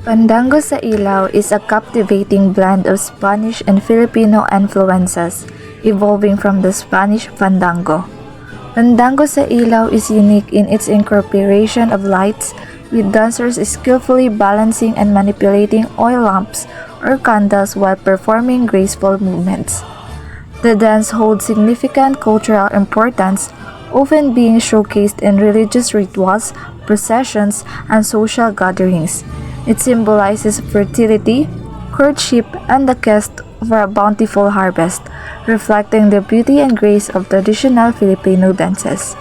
Pandango sa Ilaw is a captivating blend of Spanish and Filipino influences, evolving from the Spanish fandango. Pandango sa Ilaw is unique in its incorporation of lights, with dancers skillfully balancing and manipulating oil lamps or candles while performing graceful movements. The dance holds significant cultural importance, often being showcased in religious rituals, processions, and social gatherings. It symbolizes fertility, courtship, and the quest for a bountiful harvest, reflecting the beauty and grace of traditional Filipino dances.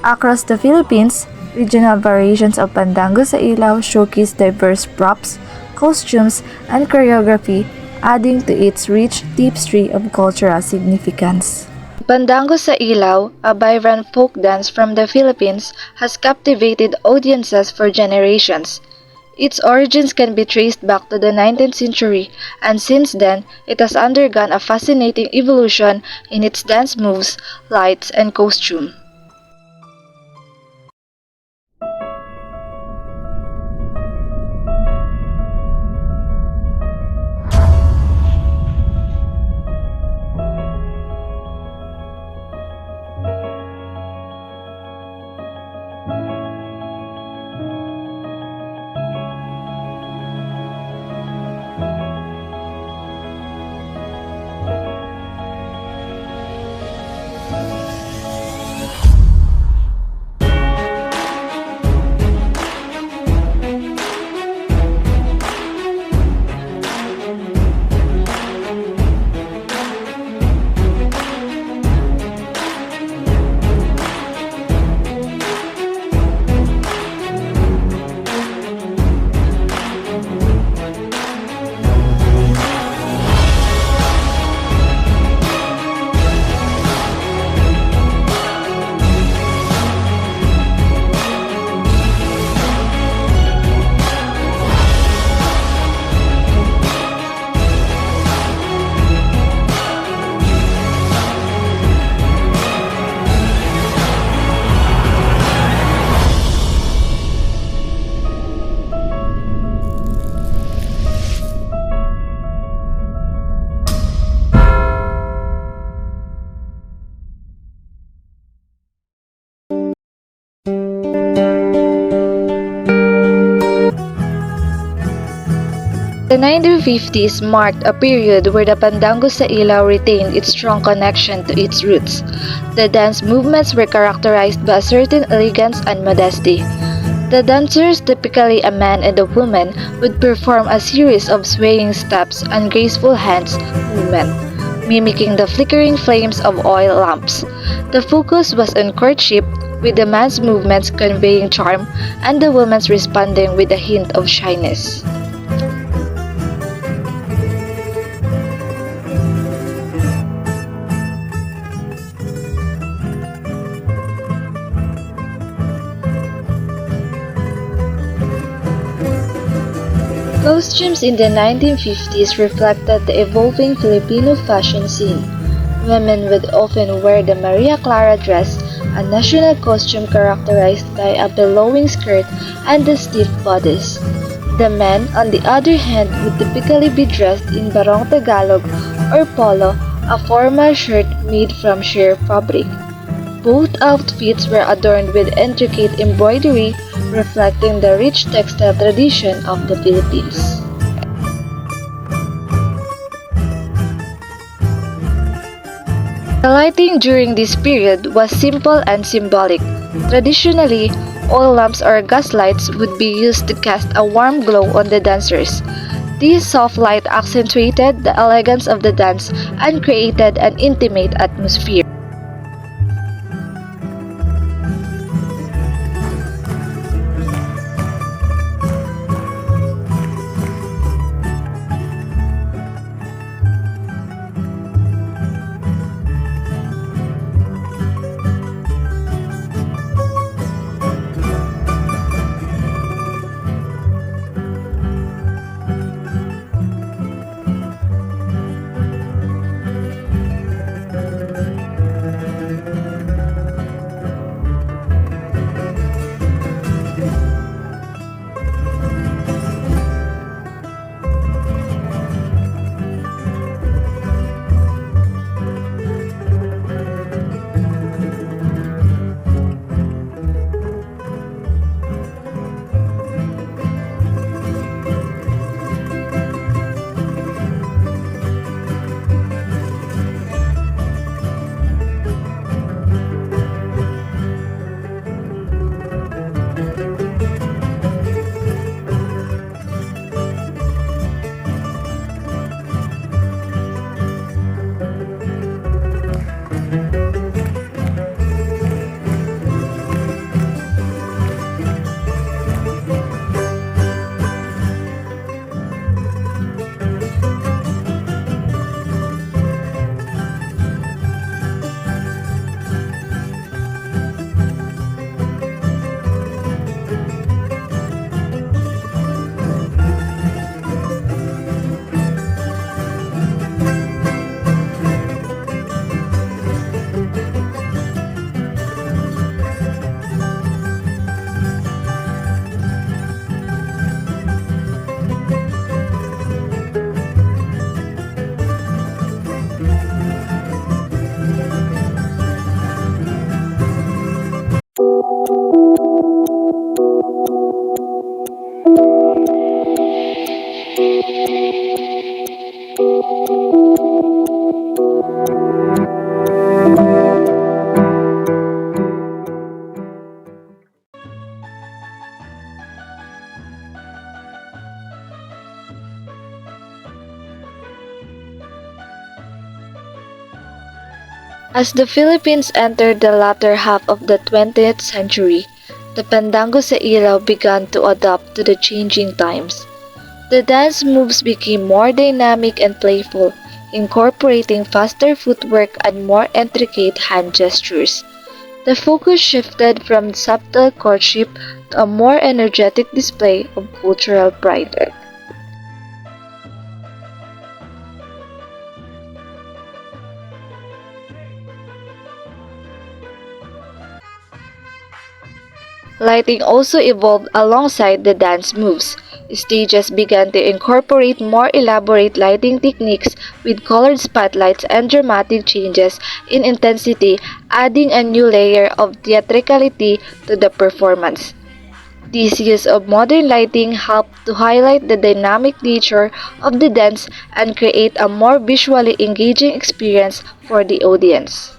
Across the Philippines, regional variations of Pandango sa Ilaw showcase diverse props, costumes, and choreography, adding to its rich tapestry of cultural significance. Pandango sa Ilaw, a vibrant folk dance from the Philippines, has captivated audiences for generations. Its origins can be traced back to the 19th century, and since then, it has undergone a fascinating evolution in its dance moves, lights, and costume. The 1950s marked a period where the Pandango sa Ilaw retained its strong connection to its roots. The dance movements were characterized by a certain elegance and modesty. The dancers, typically a man and a woman, would perform a series of swaying steps and graceful hands movement, mimicking the flickering flames of oil lamps. The focus was on courtship, with the man's movements conveying charm and the woman's responding with a hint of shyness. Costumes in the 1950s reflected the evolving Filipino fashion scene. Women would often wear the Maria Clara dress, a national costume characterized by a billowing skirt and a stiff bodice. The men, on the other hand, would typically be dressed in barong Tagalog or polo, a formal shirt made from sheer fabric. Both outfits were adorned with intricate embroidery, reflecting the rich textile tradition of the Philippines. The lighting during this period was simple and symbolic. Traditionally, oil lamps or gas lights would be used to cast a warm glow on the dancers. This soft light accentuated the elegance of the dance and created an intimate atmosphere. As the Philippines entered the latter half of the 20th century, the Pandango sa Ilaw began to adapt to the changing times. The dance moves became more dynamic and playful, incorporating faster footwork and more intricate hand gestures. The focus shifted from subtle courtship to a more energetic display of cultural pride. Lighting also evolved alongside the dance moves. Stages began to incorporate more elaborate lighting techniques with colored spotlights and dramatic changes in intensity, adding a new layer of theatricality to the performance. This use of modern lighting helped to highlight the dynamic nature of the dance and create a more visually engaging experience for the audience.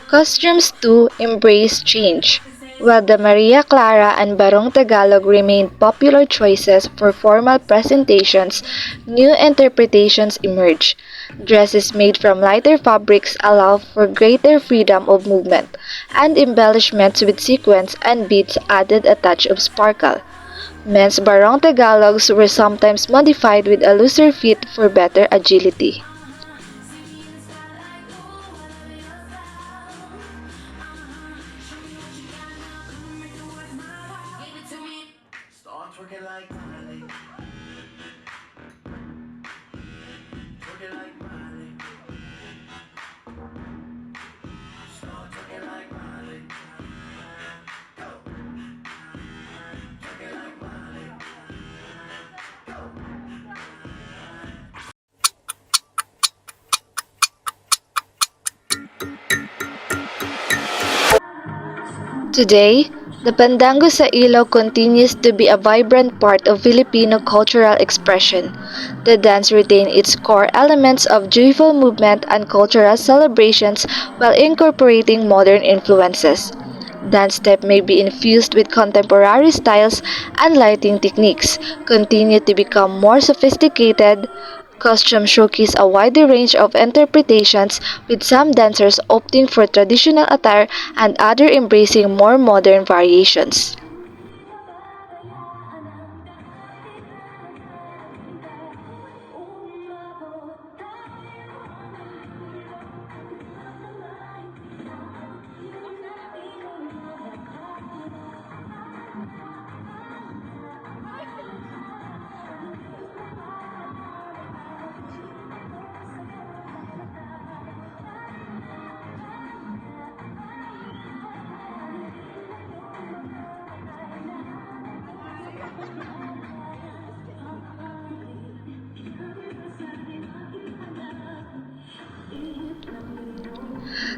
Costumes too embrace change. While the Maria Clara and Barong Tagalog remained popular choices for formal presentations, new interpretations emerge. Dresses made from lighter fabrics allow for greater freedom of movement, and embellishments with sequins and beads added a touch of sparkle. Men's Barong Tagalogs were sometimes modified with a looser fit for better agility. Today, the Pandango sa Ilaw continues to be a vibrant part of Filipino cultural expression. The dance retains its core elements of joyful movement and cultural celebrations while incorporating modern influences. Dance step may be infused with contemporary styles and lighting techniques, continue to become more sophisticated. Costumes showcase a wider range of interpretations, with some dancers opting for traditional attire and others embracing more modern variations.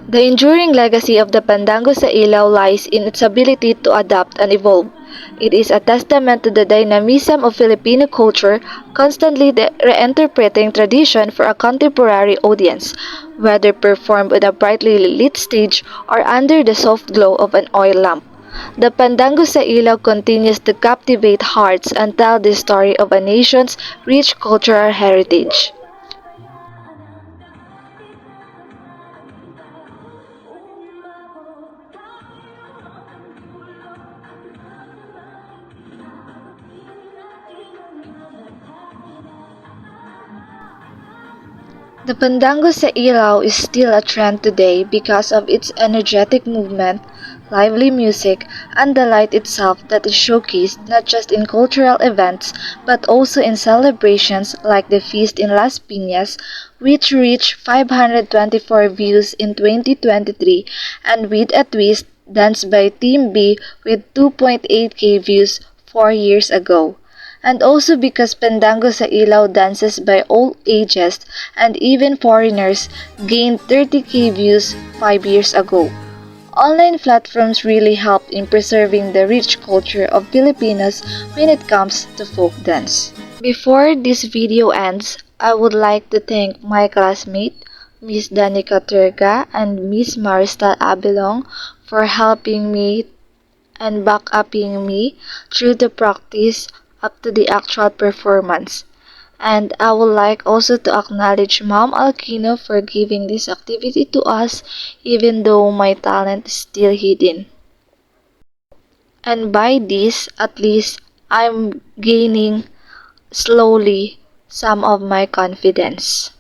The enduring legacy of the Pandango sa Ilaw lies in its ability to adapt and evolve. It is a testament to the dynamism of Filipino culture, constantly reinterpreting tradition for a contemporary audience, whether performed on a brightly lit stage or under the soft glow of an oil lamp. The Pandango sa Ilaw continues to captivate hearts and tell the story of a nation's rich cultural heritage. The Pandango sa Ilaw is still a trend today because of its energetic movement, lively music, and the light itself that is showcased not just in cultural events but also in celebrations like the feast in Las Piñas, which reached 524 views in 2023, and with a twist, danced by Team B with 2.8K views 4 years ago. And also because Pandango sa Ilaw dances by all ages and even foreigners gained 30K views 5 years ago. Online platforms really helped in preserving the rich culture of Filipinos when it comes to folk dance. Before this video ends, I would like to thank my classmate, Miss Danica Turga and Miss Maristal Abilong for helping me and back-upping me through the practice up to the actual performance. And I would like also to acknowledge Ma'am Alquino for giving this activity to us even though my talent is still hidden. And by this, at least, I'm gaining slowly some of my confidence.